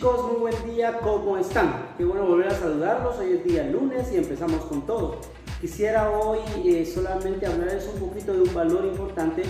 chicos, muy buen día, ¿cómo están? Qué bueno volver a saludarlos, hoy es día lunes y empezamos con todo. Quisiera hoy solamente hablarles un poquito de un valor importante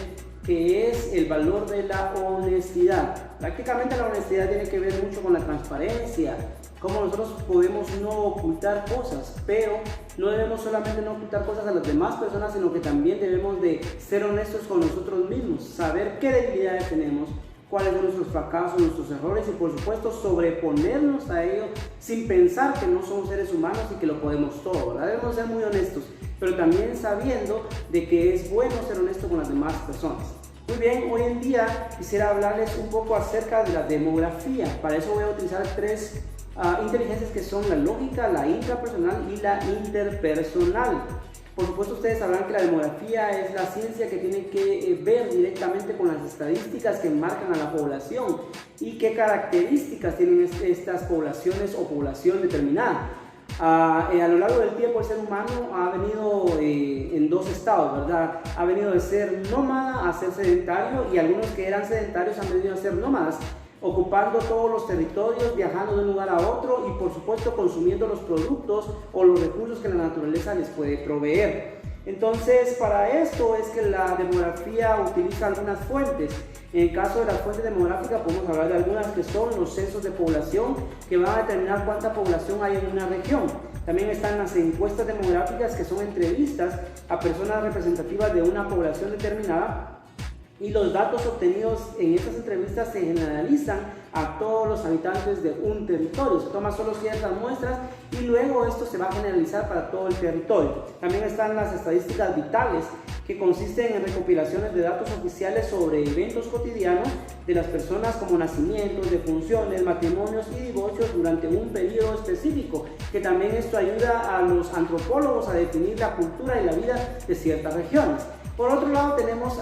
que es el valor de la honestidad. Prácticamente la honestidad tiene que ver mucho con la transparencia, cómo nosotros podemos no ocultar cosas, pero no debemos solamente no ocultar cosas a las demás personas, sino que también debemos de ser honestos con nosotros mismos, saber qué debilidades tenemos, cuáles son nuestros fracasos, nuestros errores y por supuesto sobreponernos a ellos sin pensar que no somos seres humanos y que lo podemos todo, ¿verdad? Debemos ser muy honestos, pero también sabiendo de que es bueno ser honesto con las demás personas. Muy bien, hoy en día quisiera hablarles un poco acerca de la demografía. Para eso voy a utilizar tres inteligencias que son la lógica, la intrapersonal y la interpersonal. Por supuesto, ustedes sabrán que la demografía es la ciencia que tiene que ver directamente con las estadísticas que marcan a la población y qué características tienen estas poblaciones o población determinada. A lo largo del tiempo el ser humano ha venido en dos estados, ¿verdad? Ha venido de ser nómada a ser sedentario, y algunos que eran sedentarios han venido a ser nómadas, ocupando todos los territorios, viajando de un lugar a otro y por supuesto consumiendo los productos o los recursos que la naturaleza les puede proveer. Entonces, para esto es que la demografía utiliza algunas fuentes. En el caso de las fuentes demográficas podemos hablar de algunas que son los censos de población, que van a determinar cuánta población hay en una región. También están las encuestas demográficas, que son entrevistas a personas representativas de una población determinada, y los datos obtenidos en estas entrevistas se generalizan a todos los habitantes de un territorio. Se toman solo ciertas muestras y luego esto se va a generalizar para todo el territorio. También están las estadísticas vitales, que consisten en recopilaciones de datos oficiales sobre eventos cotidianos de las personas, como nacimientos, defunciones, matrimonios y divorcios durante un periodo específico, que también esto ayuda a los antropólogos a definir la cultura y la vida de ciertas regiones. Por otro lado tenemos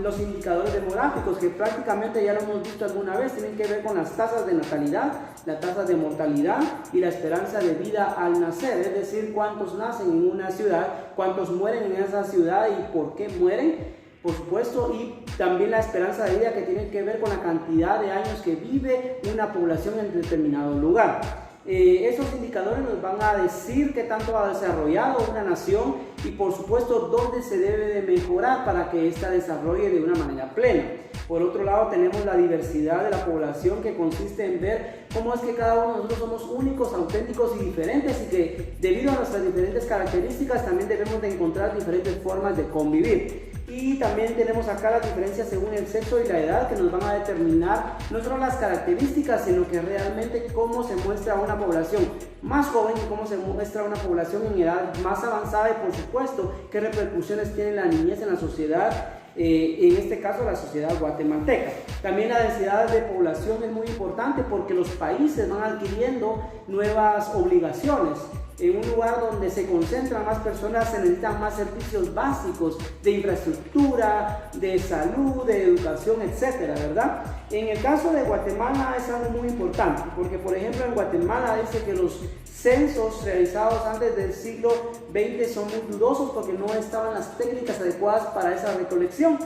los indicadores demográficos, que prácticamente ya lo hemos visto alguna vez, tienen que ver con las tasas de natalidad, la tasa de mortalidad y la esperanza de vida al nacer, es decir, cuántos nacen en una ciudad, cuántos mueren en esa ciudad y por qué mueren, por supuesto, y también la esperanza de vida, que tiene que ver con la cantidad de años que vive una población en determinado lugar. Esos indicadores nos van a decir qué tanto ha desarrollado una nación y por supuesto dónde se debe de mejorar para que ésta desarrolle de una manera plena. Por otro lado tenemos la diversidad de la población, que consiste en ver cómo es que cada uno de nosotros somos únicos, auténticos y diferentes, y que debido a nuestras diferentes características también debemos de encontrar diferentes formas de convivir. Y también tenemos acá las diferencias según el sexo y la edad, que nos van a determinar no solo las características, sino que realmente cómo se muestra una población más joven y cómo se muestra una población en edad más avanzada, y por supuesto qué repercusiones tiene la niñez en la sociedad, en este caso la sociedad guatemalteca. También la densidad de población es muy importante, porque los países van adquiriendo nuevas obligaciones. En un lugar donde se concentran más personas se necesitan más servicios básicos de infraestructura, de salud, de educación, etcétera, ¿verdad? En el caso de Guatemala es algo muy importante, porque por ejemplo en Guatemala dice que los censos realizados antes del siglo XX son muy dudosos, porque no estaban las técnicas adecuadas para esa recolección.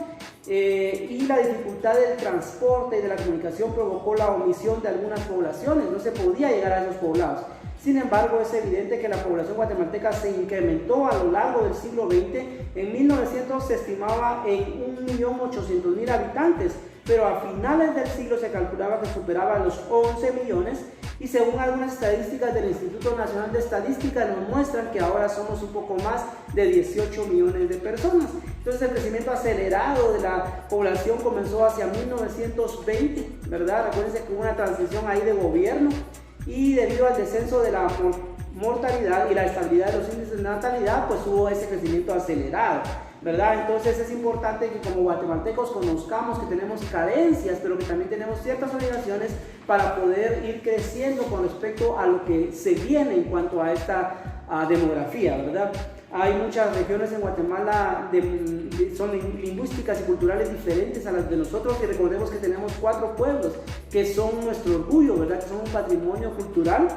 Y la dificultad del transporte y de la comunicación provocó la omisión de algunas poblaciones, no se podía llegar a esos poblados. Sin embargo, es evidente que la población guatemalteca se incrementó a lo largo del siglo XX. En 1900 se estimaba en 1.800.000 habitantes, pero a finales del siglo se calculaba que superaba los 11 millones, y según algunas estadísticas del Instituto Nacional de Estadística nos muestran que ahora somos un poco más de 18 millones de personas. Entonces el crecimiento acelerado de la población comenzó hacia 1920, ¿verdad? Recuérdense que hubo una transición ahí de gobierno, y debido al descenso de la mortalidad y la estabilidad de los índices de natalidad, pues hubo ese crecimiento acelerado, ¿verdad? Entonces es importante que como guatemaltecos conozcamos que tenemos carencias, pero que también tenemos ciertas obligaciones para poder ir creciendo con respecto a lo que se viene en cuanto a esta demografía, ¿verdad? Hay muchas regiones en Guatemala son lingüísticas y culturales diferentes a las de nosotros, y recordemos que tenemos 4 pueblos que son nuestro orgullo, ¿verdad? Que son un patrimonio cultural,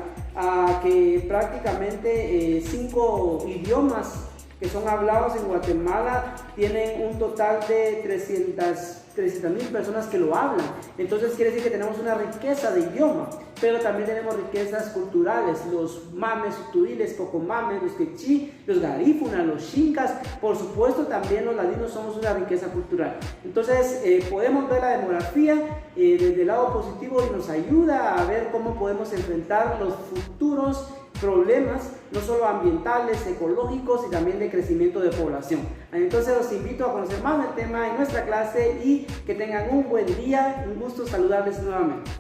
que prácticamente 5 idiomas que son hablados en Guatemala tienen un total de 300,000 personas que lo hablan. Entonces quiere decir que tenemos una riqueza de idioma, pero también tenemos riquezas culturales, los mames, turiles, pocomames, los quechí, los garífunas, los xincas, por supuesto también los ladinos somos una riqueza cultural. Entonces podemos ver la demografía desde el lado positivo y nos ayuda a ver cómo podemos enfrentar los futuros problemas, no solo ambientales, ecológicos y también de crecimiento de población. Entonces los invito a conocer más del tema en nuestra clase y que tengan un buen día. Un gusto saludarles nuevamente.